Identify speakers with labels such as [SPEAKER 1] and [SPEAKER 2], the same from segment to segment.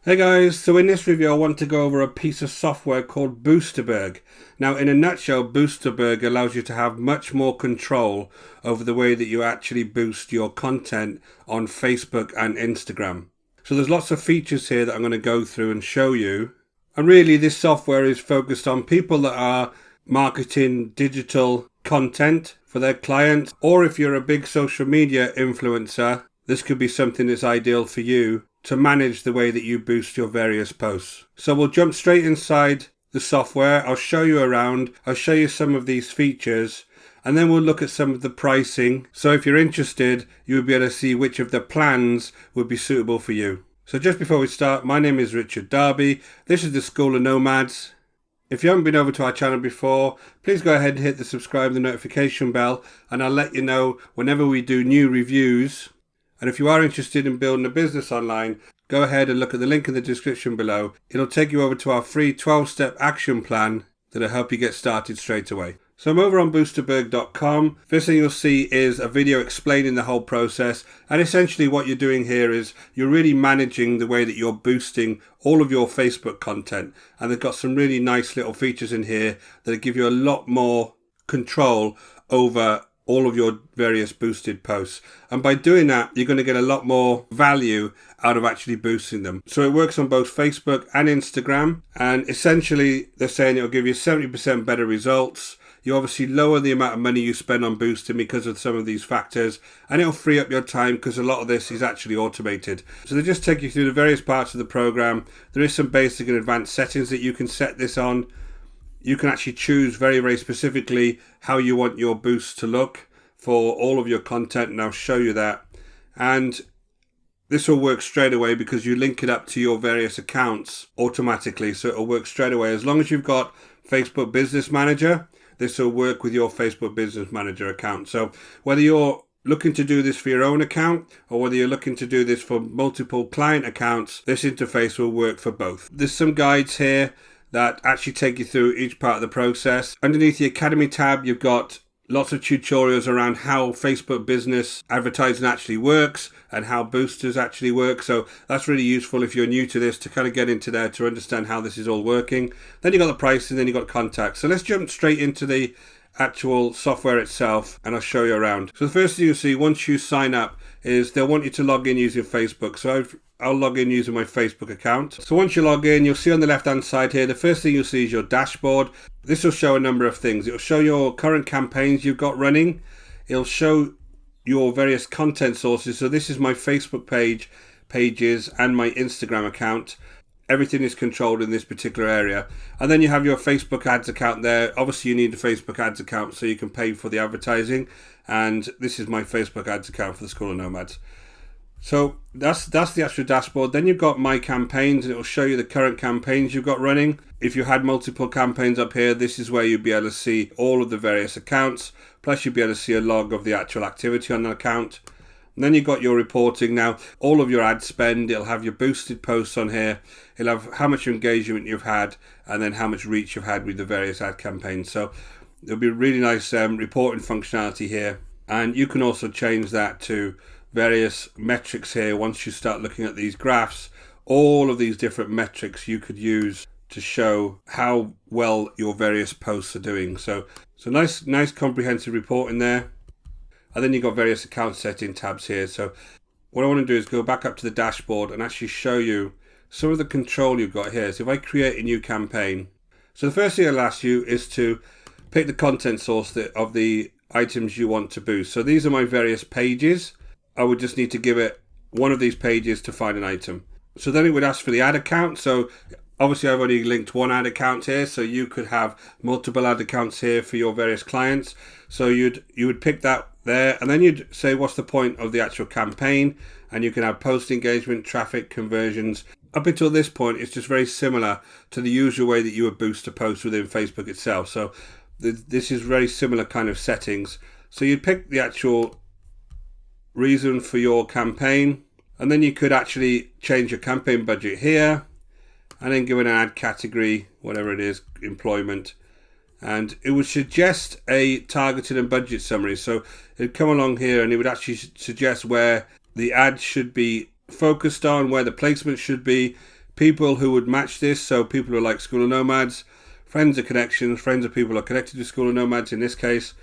[SPEAKER 1] Hey guys, so in this review I want to go over a piece of software called Boosterberg. Now in a nutshell, Boosterberg allows you to have much more control over the way that you actually boost your content on Facebook and Instagram. So there's lots of features here that I'm going to go through and show you. And really this software is focused on people that are marketing digital content for their clients, or if you're a big social media influencer, this could be something that's ideal for you to manage the way that you boost your various posts. So we'll jump straight inside the software. I'll show you around. I'll show you some of these features, and then we'll look at some of the pricing. So if you're interested, you'll be able to see which of the plans would be suitable for you. So just before we start, my name is Richard Darby. This is the School of Nomads. If you haven't been over to our channel before, please go ahead and hit the subscribe and the notification bell, and I'll let you know whenever we do new reviews. And if you are interested in building a business online, go ahead and look at the link in the description below. It'll take you over to our free 12-step action plan that'll help you get started straight away. So I'm over on Boosterberg.com. First thing you'll see is a video explaining the whole process. And essentially what you're doing here is you're really managing the way that you're boosting all of your Facebook content. And they've got some really nice little features in here that give you a lot more control over all of your various boosted posts. And by doing that, you're going to get a lot more value out of actually boosting them. So it works on both Facebook and Instagram. And essentially, they're saying it'll give you 70% better results. You obviously lower the amount of money you spend on boosting because of some of these factors, and it'll free up your time because a lot of this is actually automated. So they just take you through the various parts of the program. There is some basic and advanced settings that you can set this on. You can actually choose very, very specifically how you want your boost to look for all of your content, and I'll show you that. And this will work straight away because you link it up to your various accounts automatically. So it'll work straight away. As long as you've got Facebook Business Manager, this will work with your Facebook Business Manager account. So whether you're looking to do this for your own account or whether you're looking to do this for multiple client accounts, this interface will work for both. There's some guides here that actually take you through each part of the process. Underneath the Academy tab, you've got lots of tutorials around how Facebook business advertising actually works and how boosters actually work. So that's really useful if you're new to this to kind of get into there to understand how this is all working. Then you've got the pricing, then you've got contacts. So let's jump straight into the actual software itself and I'll show you around. So the first thing you'll see once you sign up is they'll want you to log in using Facebook. So I'll log in using my Facebook account. So once you log in, you'll see on the left hand side here, the first thing you'll see is your dashboard. This will show a number of things. It'll show your current campaigns you've got running. It'll show your various content sources. So this is my Facebook pages and my Instagram account. Everything is controlled in this particular area. And then you have your Facebook ads account there. Obviously you need a Facebook ads account so you can pay for the advertising. And this is my Facebook ads account for the School of Nomads. So that's the actual dashboard. Then you've got my campaigns and it will show you the current campaigns you've got running. If you had multiple campaigns up here, this is where you'll be able to see all of the various accounts. Plus you'll be able to see a log of the actual activity on an account. And then you've got your reporting. Now, all of your ad spend, it'll have your boosted posts on here. It'll have how much engagement you've had and then how much reach you've had with the various ad campaigns. So there'll be really nice reporting functionality here. And you can also change that to various metrics here. Once you start looking at these graphs, all of these different metrics you could use to show how well your various posts are doing. So nice comprehensive reporting there. And then you've got various account setting tabs here. So what I want to do is go back up to the dashboard and actually show you some of the control you've got here. So if I create a new campaign, so the first thing I'll ask you is to pick the content source of the items you want to boost. So these are my various pages. I would just need to give it one of these pages to find an item. So then it would ask for the ad account. So obviously I've only linked one ad account here, so you could have multiple ad accounts here for your various clients. So you would pick that there, and then you'd say what's the point of the actual campaign, and you can have post engagement, traffic, conversions. Up until this point, it's just very similar to the usual way that you would boost a post within Facebook itself. So this is very similar kind of settings. So you'd pick the actual reason for your campaign, and then you could actually change your campaign budget here and then give it an ad category, whatever it is, employment, and it would suggest a targeted and budget summary. So it'd come along here and it would actually suggest where the ad should be focused on, where the placement should be, people who would match this. So people who are like School of Nomads, friends of connections, friends of people who are connected to School of Nomads in this case.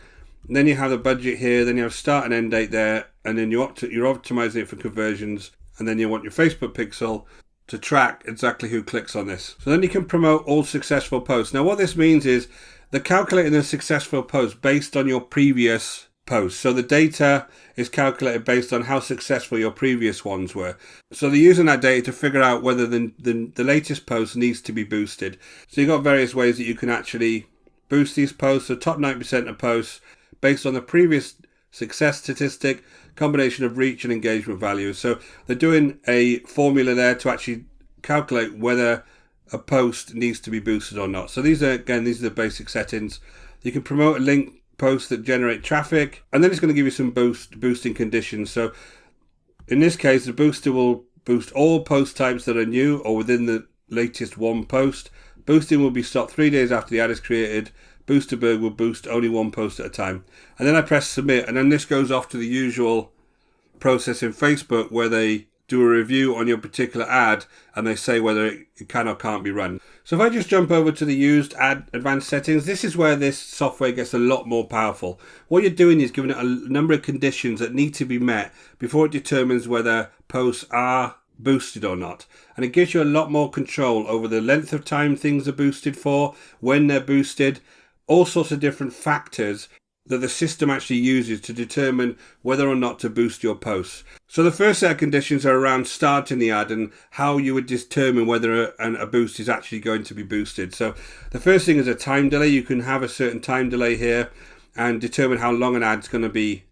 [SPEAKER 1] And then you have the budget here, then you have start and end date there, and then you're optimizing it for conversions, and then you want your Facebook pixel to track exactly who clicks on this. So then you can promote all successful posts. Now what this means is they're calculating a successful post based on your previous posts. So the data is calculated based on how successful your previous ones were. So they're using that data to figure out whether the latest post needs to be boosted. So you've got various ways that you can actually boost these posts. So top 90% of posts based on the previous success statistic, combination of reach and engagement values. So they're doing a formula there to actually calculate whether a post needs to be boosted or not. So these are the basic settings. You can promote a link posts that generate traffic, and then it's going to give you some boosting conditions. So in this case, the booster will boost all post types that are new or within the latest one post. Boosting will be stopped 3 days after the ad is created. Boosterberg will boost only one post at a time. And then I press submit, and then this goes off to the usual process in Facebook where they do a review on your particular ad and they say whether it can or can't be run. So if I just jump over to the used ad advanced settings, this is where this software gets a lot more powerful. What you're doing is giving it a number of conditions that need to be met before it determines whether posts are boosted or not. And it gives you a lot more control over the length of time things are boosted for, when they're boosted, all sorts of different factors that the system actually uses to determine whether or not to boost your posts. So the first set of conditions are around starting the ad and how you would determine whether a boost is actually going to be boosted. So the first thing is a time delay. You can have a certain time delay here and determine how long an ad's going to be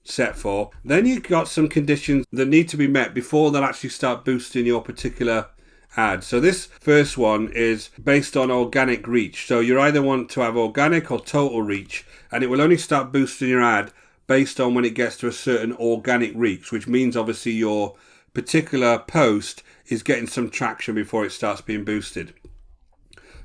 [SPEAKER 1] set for. Then you've got some conditions that need to be met before they'll actually start boosting your particular ad. So this first one is based on organic reach. So you either want to have organic or total reach, and it will only start boosting your ad based on when it gets to a certain organic reach, which means obviously your particular post is getting some traction before it starts being boosted.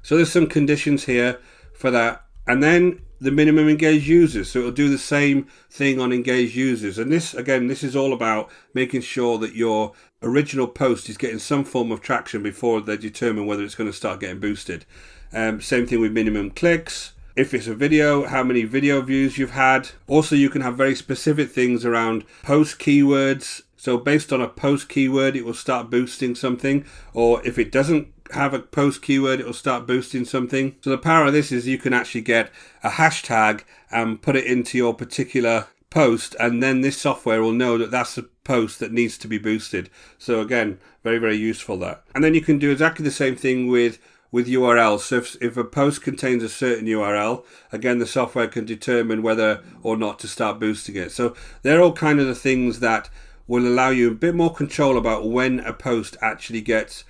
[SPEAKER 1] So there's some conditions here for that. And then the minimum engaged users. So it'll do the same thing on engaged users. And this, again, this is all about making sure that your original post is getting some form of traction before they determine whether it's going to start getting boosted. Same thing with minimum clicks. If it's a video, how many video views you've had. Also, you can have very specific things around post keywords. So based on a post keyword, it will start boosting something. Or if it doesn't have a post keyword, it will start boosting something. So the power of this is you can actually get a hashtag and put it into your particular post, and then this software will know that that's a post that needs to be boosted. So again, very, very useful that. And then you can do exactly the same thing with URLs. So if a post contains a certain URL, again, the software can determine whether or not to start boosting it. So they're all kind of the things that will allow you a bit more control about when a post actually gets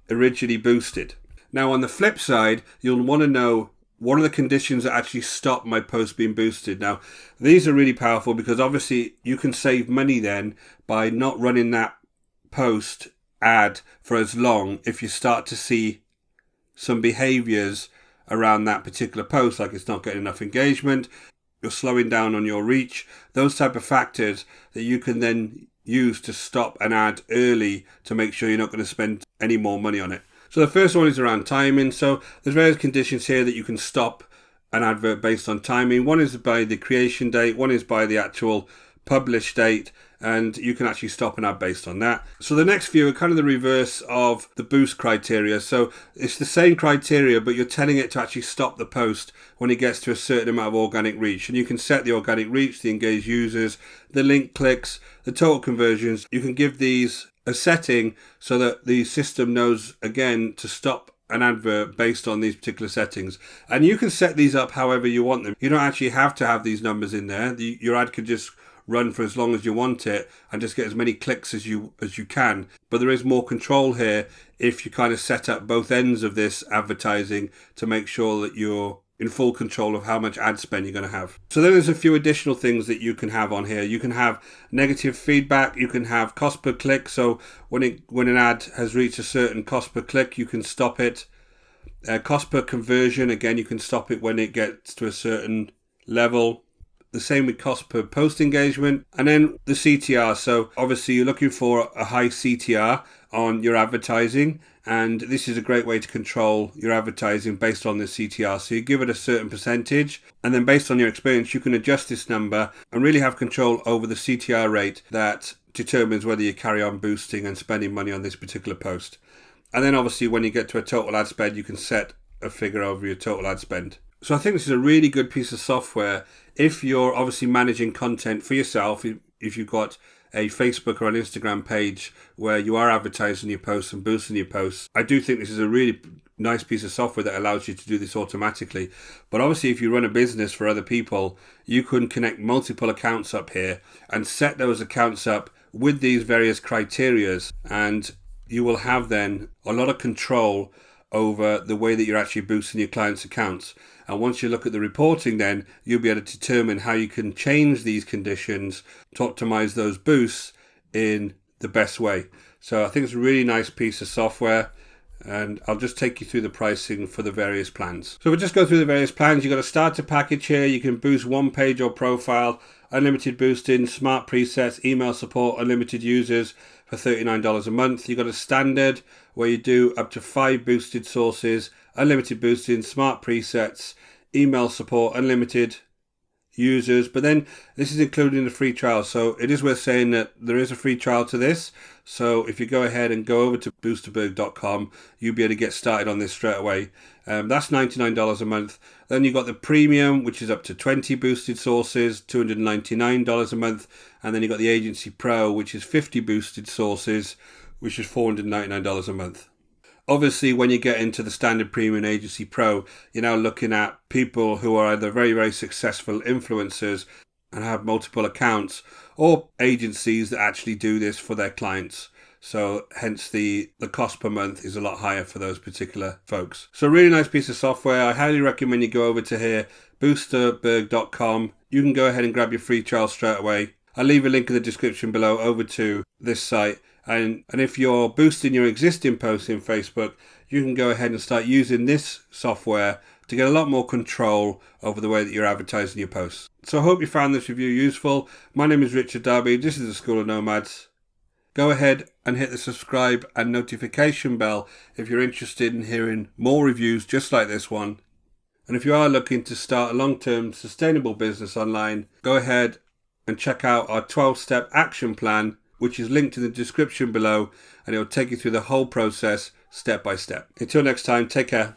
[SPEAKER 1] originally boosted. Now on the flip side, you'll want to know what are the conditions that actually stop my post being boosted. Now these are really powerful because obviously you can save money then by not running that post ad for as long if you start to see some behaviors around that particular post, like it's not getting enough engagement, you're slowing down on your reach, those type of factors that you can then use to stop an ad early to make sure you're not going to spend any more money on it. So the first one is around timing. So there's various conditions here that you can stop an advert based on timing. One is by the creation date, one is by the actual publish date, and you can actually stop an ad based on that. So the next few are kind of the reverse of the boost criteria. So it's the same criteria, but you're telling it to actually stop the post when it gets to a certain amount of organic reach. And you can set the organic reach, the engaged users, the link clicks, the total conversions. You can give these a setting so that the system knows, again, to stop an advert based on these particular settings. And you can set these up however you want them. You don't actually have to have these numbers in there. Your ad could just run for as long as you want it and just get as many clicks as you can. But there is more control here if you kind of set up both ends of this advertising to make sure that you're in full control of how much ad spend you're going to have. So then there's a few additional things that you can have on here. You can have negative feedback. You can have cost per click. So when an ad has reached a certain cost per click, you can stop it. Cost per conversion, again, you can stop it when it gets to a certain level. The same with cost per post engagement. And then the CTR. So obviously you're looking for a high CTR on your advertising, And this is a great way to control your advertising based on the CTR. So you give it a certain percentage, and then based on your experience, you can adjust this number and really have control over the CTR rate that determines whether you carry on boosting and spending money on this particular post. And then obviously when you get to a total ad spend, you can set a figure over your total ad spend. So I think this is a really good piece of software if you're obviously managing content for yourself, if you've got a Facebook or an Instagram page where you are advertising your posts and boosting your posts. I do think this is a really nice piece of software that allows you to do this automatically. But obviously if you run a business for other people, you can connect multiple accounts up here and set those accounts up with these various criterias, and you will have then a lot of control over the way that you're actually boosting your clients' accounts. And once you look at the reporting, then you'll be able to determine how you can change these conditions to optimize those boosts in the best way. So I think it's a really nice piece of software, and I'll just take you through the pricing for the various plans. So we'll just go through the various plans. You've got a starter package here. You can boost one page or profile, unlimited boosting, smart presets, email support, unlimited users for $39 a month. You've got a standard where you do up to 5 boosted sources, unlimited boosting, smart presets, email support, unlimited users. But then this is including the free trial. So it is worth saying that there is a free trial to this. So if you go ahead and go over to boosterberg.com, you'll be able to get started on this straight away. That's $99 a month. Then you've got the premium, which is up to 20 boosted sources, $299 a month. And then you've got the agency pro, which is 50 boosted sources, which is $499 a month. Obviously, when you get into the standard premium agency pro, you're now looking at people who are either very, very successful influencers and have multiple accounts, or agencies that actually do this for their clients. So hence the cost per month is a lot higher for those particular folks. So really nice piece of software. I highly recommend you go over to here, boosterberg.com. You can go ahead and grab your free trial straight away. I'll leave a link in the description below over to this site. And if you're boosting your existing posts in Facebook, you can go ahead and start using this software to get a lot more control over the way that you're advertising your posts. So I hope you found this review useful. My name is Richard Darby. This is the School of Nomads. Go ahead and hit the subscribe and notification bell if you're interested in hearing more reviews just like this one. And if you are looking to start a long-term sustainable business online, go ahead and check out our 12-step action plan, which is linked in the description below, and it will take you through the whole process step by step. Until next time, take care.